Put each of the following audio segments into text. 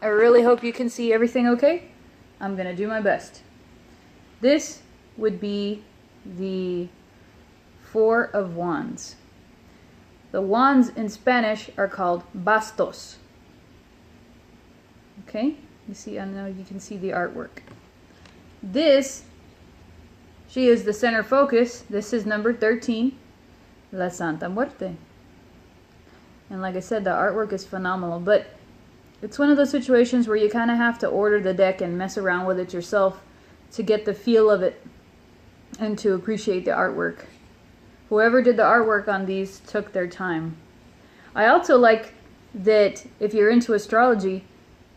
I really hope you can see everything okay. I'm going to do my best. This would be the Four of Wands. The wands in Spanish are called bastos. Okay? You see, I know you can see the artwork. This, she is the center focus. This is number 13, La Santa Muerte. And like I said, the artwork is phenomenal, but it's one of those situations where you kind of have to order the deck and mess around with it yourself to get the feel of it and to appreciate the artwork. Whoever did the artwork on these took their time. I also like that if you're into astrology,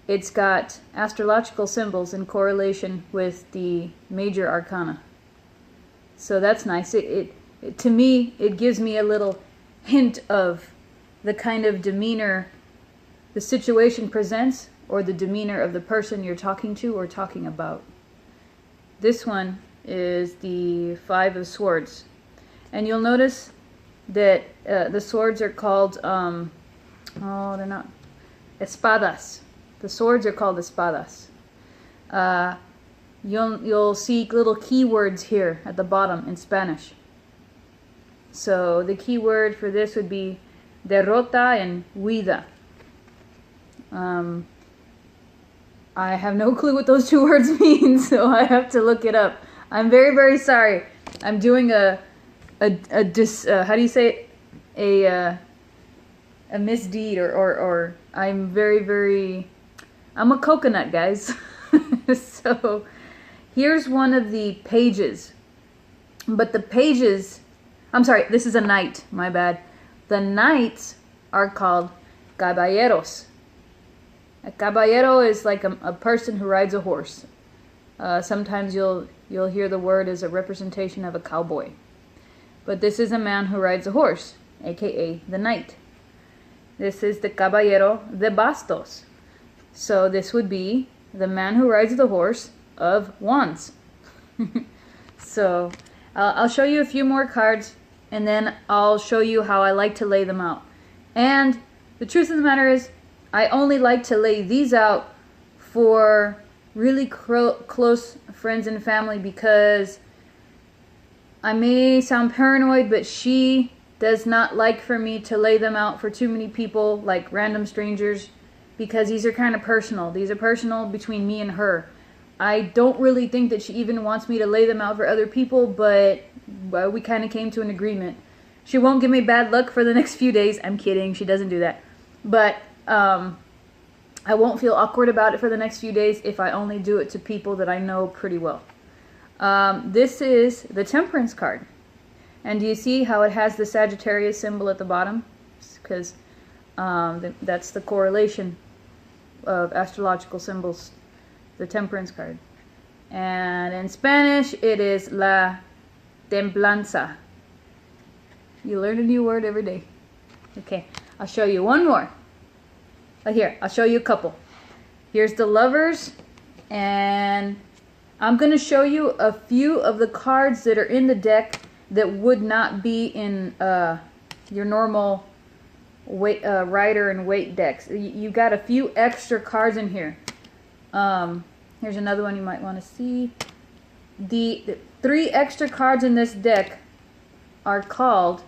it's got astrological symbols in correlation with the major arcana. So that's nice. To me, it gives me a little hint of the kind of demeanor the situation presents or the demeanor of the person you're talking to or talking about. This one is the Five of Swords. And you'll notice that the swords are called, they're not, espadas. The swords are called espadas. You'll see little keywords here at the bottom in Spanish. So the keyword for this would be derrota and huida. I have no clue what those two words mean, so I have to look it up. I'm very, very sorry. I'm doing how do you say it? A misdeed, or I'm very, very, I'm a coconut, guys. So here's one of the pages, but the pages, I'm sorry, this is a knight, my bad. The knights are called caballeros. A caballero is like a person who rides a horse. Sometimes you'll hear the word as a representation of a cowboy. But this is a man who rides a horse, aka the knight. This is the caballero de bastos. So this would be the man who rides the horse of wands. So I'll show you a few more cards, and then I'll show you how I like to lay them out. And the truth of the matter is, I only like to lay these out for really close friends and family, because I may sound paranoid, but she does not like for me to lay them out for too many people, like random strangers, because these are kind of personal. These are personal between me and her. I don't really think that she even wants me to lay them out for other people, but we kind of came to an agreement. She won't give me bad luck for the next few days. I'm kidding. She doesn't do that. But I won't feel awkward about it for the next few days if I only do it to people that I know pretty well. This is the Temperance card. And do you see how it has the Sagittarius symbol at the bottom? Because that's the correlation of astrological symbols, the Temperance card. And in Spanish, it is la templanza. You learn a new word every day. Okay, I'll show you one more. Here, I'll show you a couple. Here's the Lovers, and I'm going to show you a few of the cards that are in the deck that would not be in your normal rider and weight decks. You got a few extra cards in here. Here's another one you might want to see. The 3 extra cards in this deck are called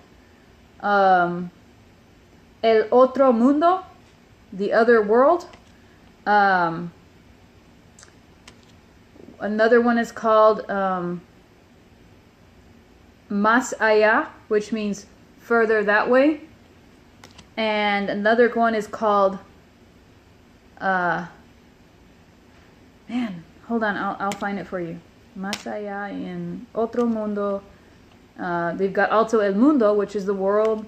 El Otro Mundo, the other world. Another one is called Más allá, which means further that way. And another one is called man, hold on, I'll find it for you. Más allá in Otro Mundo. They've got also El Mundo, which is the world.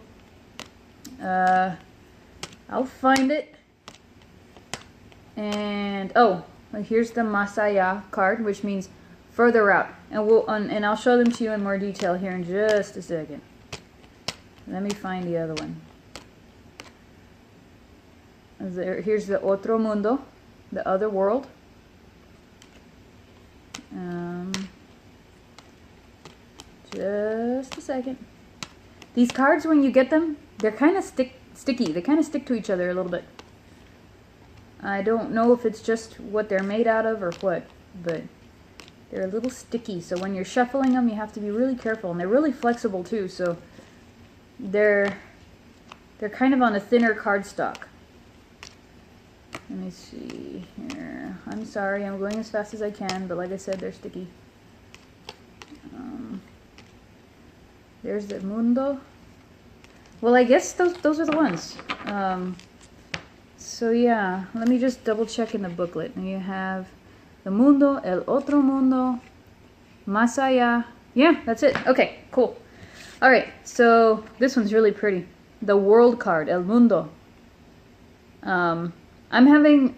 I'll find it. And here's the Más allá card, which means further out. And I'll show them to you in more detail here in just a second. Let me find the other one. Here's the Otro Mundo, the other world. Just a second. These cards, when you get them, they're kind of sticky. They kind of stick to each other a little bit. I don't know if it's just what they're made out of or what, but they're a little sticky. So when you're shuffling them, you have to be really careful. And they're really flexible too, so they're kind of on a thinner cardstock. Let me see here. I'm sorry, I'm going as fast as I can, but like I said, they're sticky. There's the Mundo. Well, I guess those are the ones. So yeah, let me just double check in the booklet. And you have the Mundo, El Otro Mundo, Más Allá. Yeah, that's it. Okay, cool. Alright, so this one's really pretty. The World card, El Mundo. I'm having,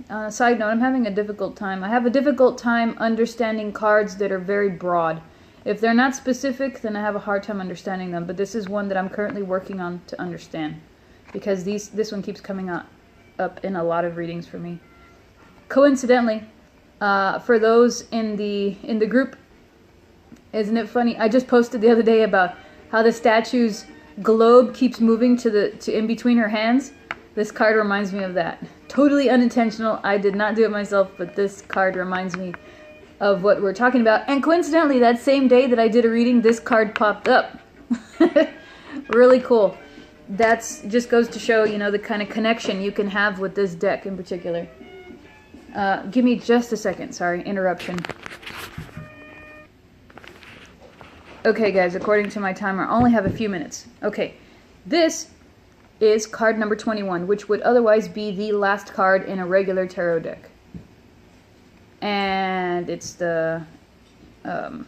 on a side note, I'm having a difficult time. I have a difficult time understanding cards that are very broad. If they're not specific, then I have a hard time understanding them. But this is one that I'm currently working on to understand, because this one keeps coming up in a lot of readings for me. Coincidentally, for those in the group, isn't it funny? I just posted the other day about how the statue's globe keeps moving to in between her hands. This card reminds me of that. Totally unintentional. I did not do it myself, but this card reminds me of what we're talking about. And coincidentally, that same day that I did a reading, this card popped up. Really cool. That's just goes to show, you know, the kind of connection you can have with this deck in particular. Give me just a second. Sorry, interruption. Okay, guys, according to my timer, I only have a few minutes. Okay, this is card number 21, which would otherwise be the last card in a regular tarot deck. And it's the other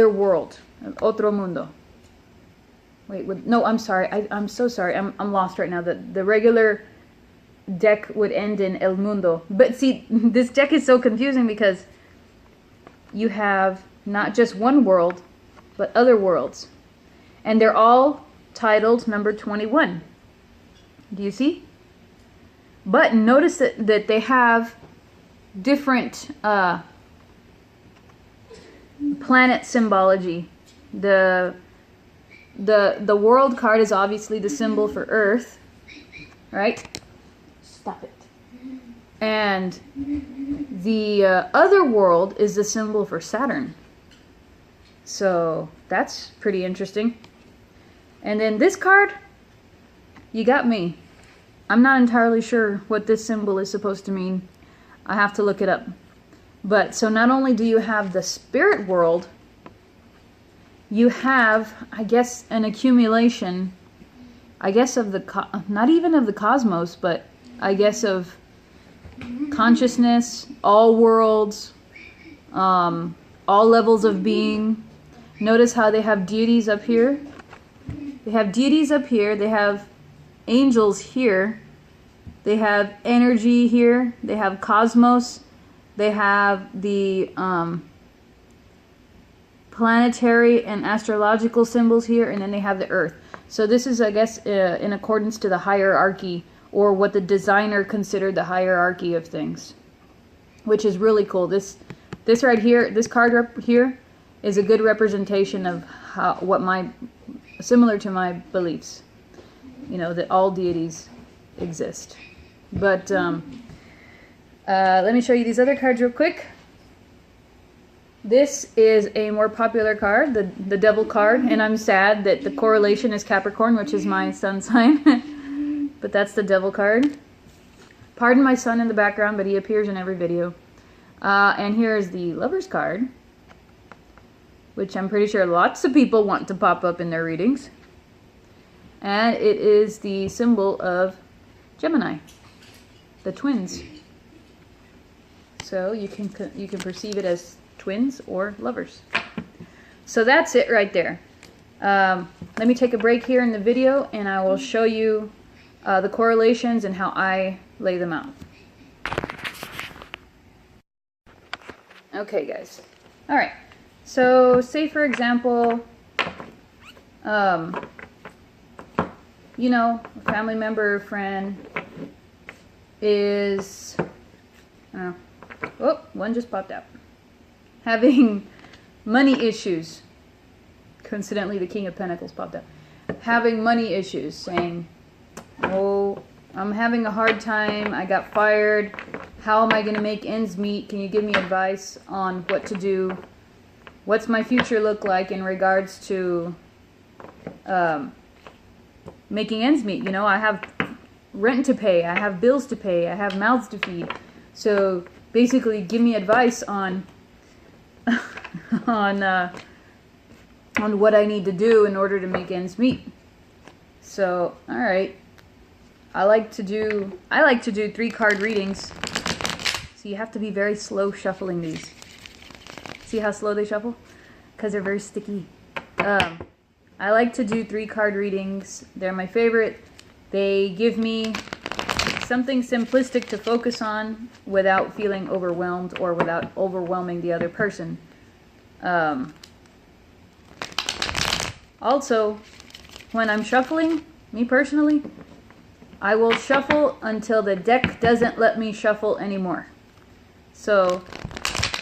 world, Otro Mundo. Wait, no, I'm sorry. I'm so sorry. I'm lost right now. The regular deck would end in El Mundo. But see, this deck is so confusing because you have not just one world, but other worlds. And they're all titled number 21. Do you see? But notice that they have different planet symbology. The world card is obviously the symbol for Earth, right? Stop it. And the other world is the symbol for Saturn. So that's pretty interesting. And then this card, you got me. I'm not entirely sure what this symbol is supposed to mean. I have to look it up. But so not only do you have the spirit world, you have, I guess, an accumulation, I guess, of not even of the cosmos, but I guess of consciousness, all worlds, all levels of being. Notice how they have deities up here. They have deities up here. They have angels here. They have energy here. They have cosmos. They have the planetary and astrological symbols here, and then they have the earth. So this is, I guess, in accordance to the hierarchy, or what the designer considered the hierarchy of things, which is really cool. This right here, this card up here, is a good representation of similar to my beliefs. You know, that all deities exist. But let me show you these other cards real quick. This is a more popular card, the Devil card, and I'm sad that the correlation is Capricorn, which is my sun sign. But that's the Devil card. Pardon my son in the background, but he appears in every video. And here's the Lover's card, which I'm pretty sure lots of people want to pop up in their readings. And it is the symbol of Gemini, the twins. So you can perceive it as twins or lovers. So that's it right there. Let me take a break here in the video, and I will show you the correlations and how I lay them out. Okay, guys. All right. So say, for example, you know, a family member or friend is, oh, one just popped out, having money issues. Coincidentally, the King of Pentacles popped up. Having money issues, saying, oh, I'm having a hard time. I got fired. How am I going to make ends meet? Can you give me advice on what to do? What's my future look like in regards to making ends meet? You know, I have rent to pay. I have bills to pay. I have mouths to feed. So basically, give me advice on on what I need to do in order to make ends meet. So, all right. I like to do 3-card readings. So you have to be very slow shuffling these. See how slow they shuffle? Because they're very sticky. I like to do 3-card readings. They're my favorite. They give me something simplistic to focus on without feeling overwhelmed or without overwhelming the other person. Also, when I'm shuffling, me personally, I will shuffle until the deck doesn't let me shuffle anymore. So,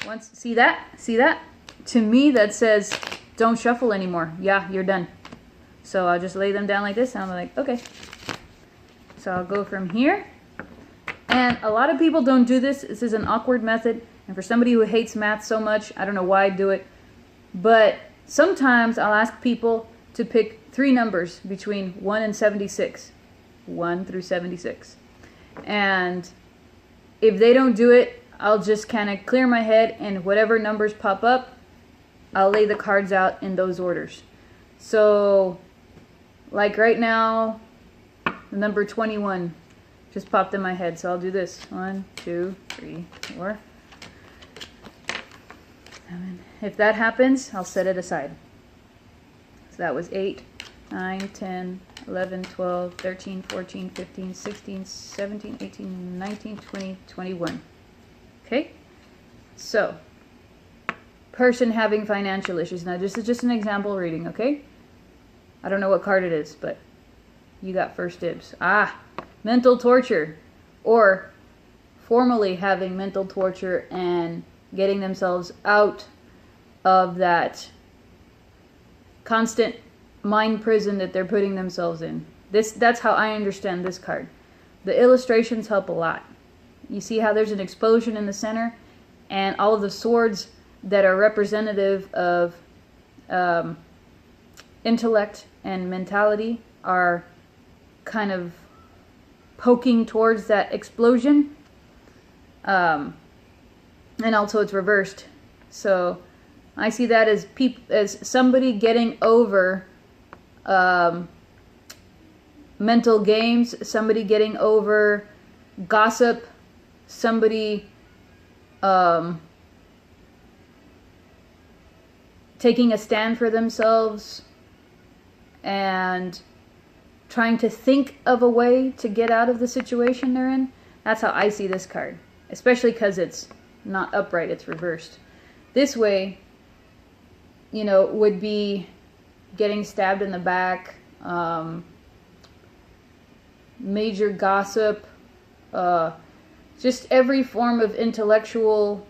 once, see that? See that? To me, that says, don't shuffle anymore. Yeah, you're done. So I'll just lay them down like this, and I'm like, okay. So I'll go from here. And a lot of people don't do this. This is an awkward method. And for somebody who hates math so much, I don't know why I do it. But sometimes I'll ask people to pick 3 numbers between 1 and 76. 1 through 76. And if they don't do it, I'll just kind of clear my head, and whatever numbers pop up, I'll lay the cards out in those orders. So, like right now, the number 21 just popped in my head. So I'll do this. 1, 2, 3, 4, 7. If that happens, I'll set it aside. So that was 8, 9, 10, 11, 12, 13, 14, 15, 16, 17, 18, 19, 20, 21. Okay? So, person having financial issues. Now, this is just an example reading, okay? I don't know what card it is, but you got first dibs. Mental torture. Or formally having mental torture and getting themselves out of that constant mind prison that they're putting themselves in. That's how I understand this card. The illustrations help a lot. You see how there's an explosion in the center, and all of the swords that are representative of intellect and mentality are kind of poking towards that explosion. And also it's reversed. So I see that as somebody getting over mental games, somebody getting over gossip, somebody taking a stand for themselves and trying to think of a way to get out of the situation they're in. That's how I see this card, especially because it's not upright, it's reversed. This way, you know, would be getting stabbed in the back, major gossip, just every form of intellectual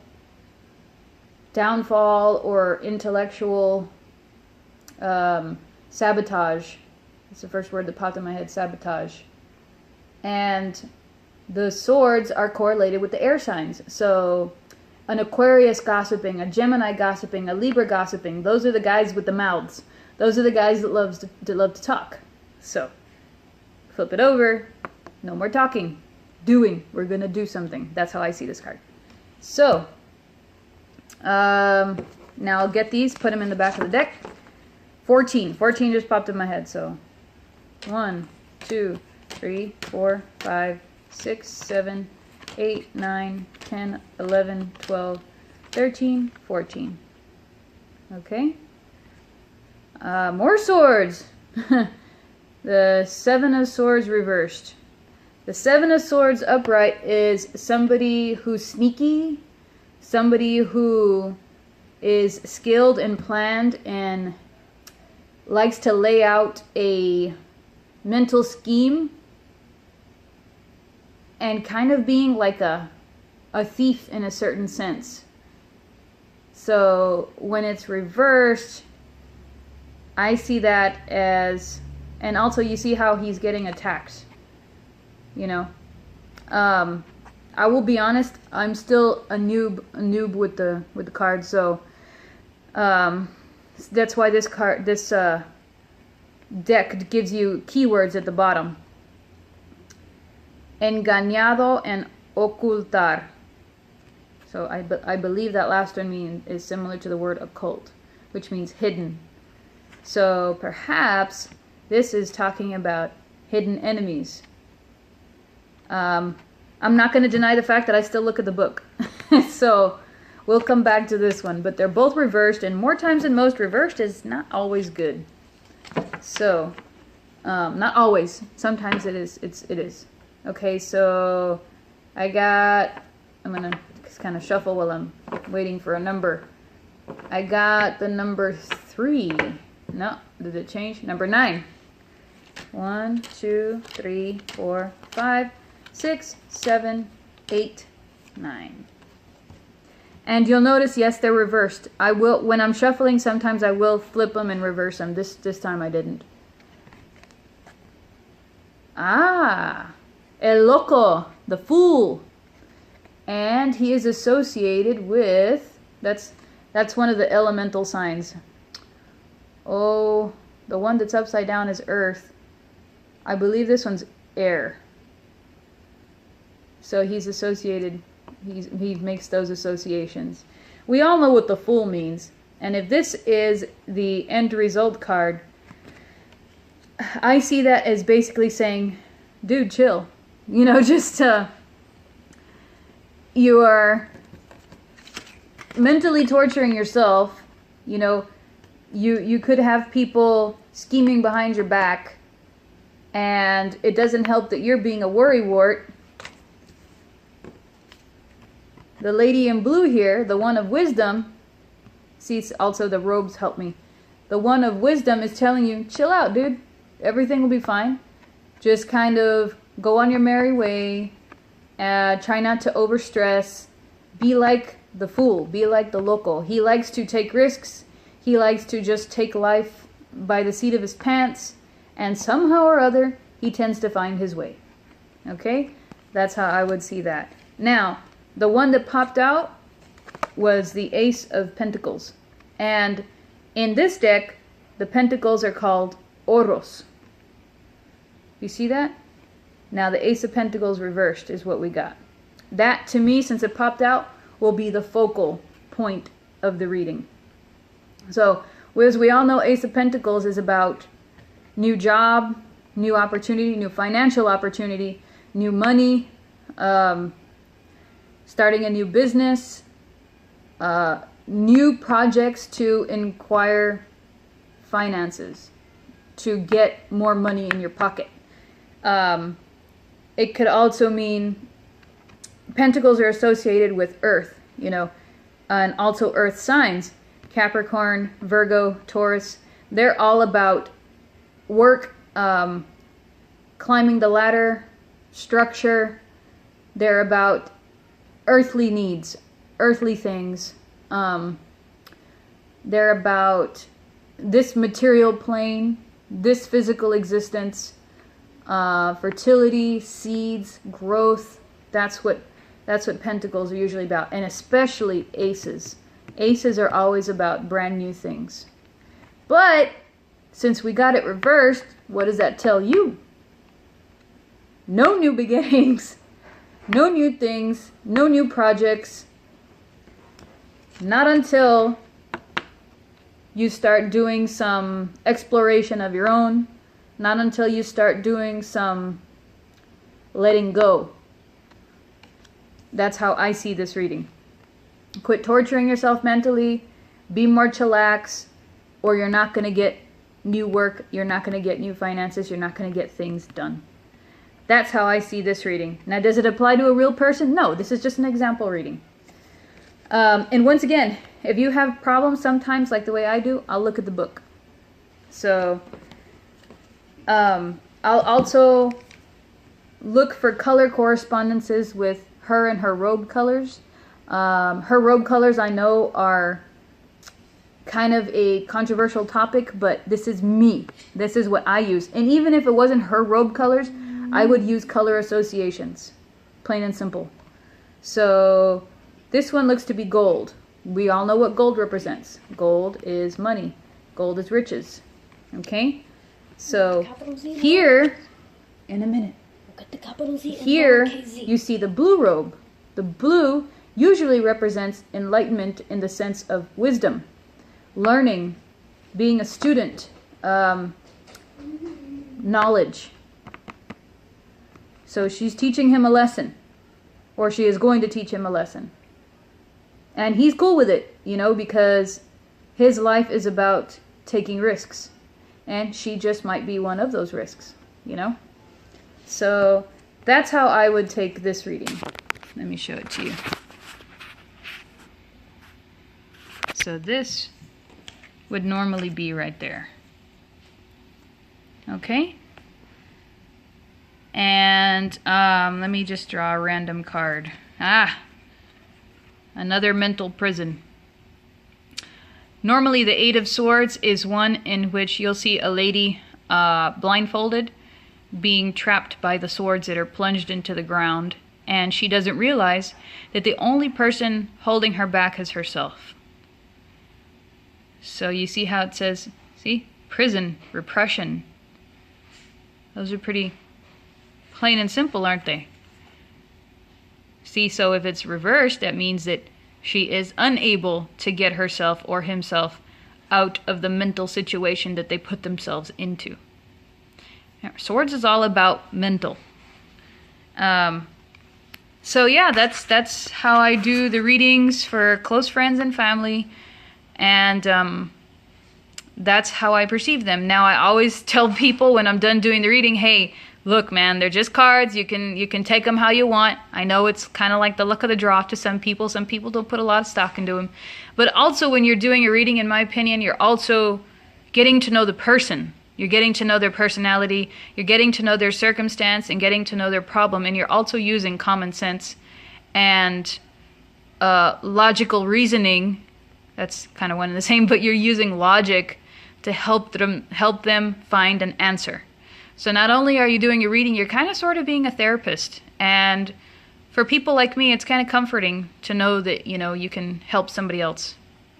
downfall or intellectual sabotage. That's the first word that popped in my head, sabotage. And the swords are correlated with the air signs. So an Aquarius gossiping, a Gemini gossiping, a Libra gossiping, those are the guys with the mouths. Those are the guys that love to talk. So flip it over, no more talking, doing. We're going to do something. That's how I see this card. So now I'll get these, put them in the back of the deck. 14 just popped in my head. So 1, 2, 3, 4, 5, 6, 7, 8, 9, 10, 11, 12, 13, 14. Okay. More swords. The 7 of Swords reversed. The 7 of Swords upright is somebody who's sneaky, somebody who is skilled and planned and likes to lay out a mental scheme and kind of being like a thief in a certain sense. So when it's reversed, I see that as, and also you see how he's getting attacked. you know. I will be honest, I'm still a noob with the cards, so that's why this deck gives you keywords at the bottom. Engañado and ocultar. So I believe that last one is similar to the word occult, which means hidden. So perhaps this is talking about hidden enemies. I'm not going to deny the fact that I still look at the book. So we'll come back to this one. But they're both reversed, and more times than most, reversed is not always good. So, not always. Sometimes it is. Okay, so I'm going to just kind of shuffle while I'm waiting for a number. I got the number 3. No, did it change? Number 9. 1, 2, 3, 4, 5, 6, 7, 8, 9. And you'll notice, yes, they're reversed. I will, when I'm shuffling, sometimes I will flip them and reverse them. This time I didn't. Ah, el loco, the fool. And he is associated with, that's one of the elemental signs. Oh, the one that's upside down is earth. I believe this one's air. So he's associated, he makes those associations. We all know what the fool means. And if this is the end result card, I see that as basically saying, dude, chill. You know, just, you are mentally torturing yourself. You know, you could have people scheming behind your back, and it doesn't help that you're being a worrywart. The lady in blue here, the one of wisdom, see, also the robes help me. The one of wisdom is telling you, chill out, dude. Everything will be fine. Just kind of go on your merry way. Try not to overstress. Be like the fool. Be like the loco. He likes to take risks. He likes to just take life by the seat of his pants. And somehow or other, he tends to find his way. Okay? That's how I would see that. Now, the one that popped out was the Ace of Pentacles. And in this deck, the pentacles are called oros. You see that? Now the Ace of Pentacles reversed is what we got. That, to me, since it popped out, will be the focal point of the reading. So, as we all know, Ace of Pentacles is about new job, new opportunity, new financial opportunity, new money, starting a new business, new projects to acquire finances, to get more money in your pocket. It could also mean pentacles are associated with earth, you know, and also earth signs. Capricorn, Virgo, Taurus, they're all about work, climbing the ladder, structure. They're about earthly needs, earthly things. They're about this material plane, this physical existence, fertility, seeds, growth. That's what pentacles are usually about, and especially aces. Aces are always about brand new things. But since we got it reversed, what does that tell you? No new beginnings, no new things, no new projects. Not until you start doing some exploration of your own. Not until you start doing some letting go. That's how I see this reading. Quit torturing yourself mentally. Be more chillax, or you're not going to get new work. You're not going to get new finances. You're not going to get things done. That's how I see this reading. Now, does it apply to a real person? No, this is just an example reading. And once again, if you have problems sometimes, like the way I do, I'll look at the book. So, I'll also look for color correspondences with her and her robe colors. Her robe colors, I know, are kind of a controversial topic, but this is me. This is what I use. And even if it wasn't her robe colors, I would use color associations, plain and simple. So this one looks to be gold. We all know what gold represents. Gold is money. Gold is riches. Okay? So here, in a minute, here you see the blue robe. The blue usually represents enlightenment in the sense of wisdom, learning, being a student, knowledge. So she's teaching him a lesson, or she is going to teach him a lesson. And he's cool with it, you know, because his life is about taking risks. And she just might be one of those risks, you know? So that's how I would take this reading. Let me show it to you. So this would normally be right there. Okay? And let me just draw a random card. Another mental prison. Normally the Eight of Swords is one in which you'll see a lady blindfolded, being trapped by the swords that are plunged into the ground, and she doesn't realize that the only person holding her back is herself. So you see how it says, see, prison, repression. Those are pretty plain and simple, aren't they? See, so if it's reversed, that means that she is unable to get herself or himself out of the mental situation that they put themselves into. Now, swords is all about mental. So yeah, that's how I do the readings for close friends and family, and that's how I perceive them. Now, I always tell people when I'm done doing the reading, hey, look, man, they're just cards. You can take them how you want. I know it's kind of like the luck of the draw to some people. Some people don't put a lot of stock into them. But also when you're doing a reading, in my opinion, you're also getting to know the person. You're getting to know their personality. You're getting to know their circumstance and getting to know their problem. And you're also using common sense and logical reasoning. That's kind of one and the same, but you're using logic to help them find an answer. So not only are you doing a reading, you're kind of sort of being a therapist. And for people like me, it's kind of comforting to know that, you know, you can help somebody else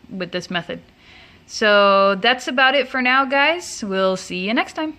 with this method. So that's about it for now, guys. We'll see you next time.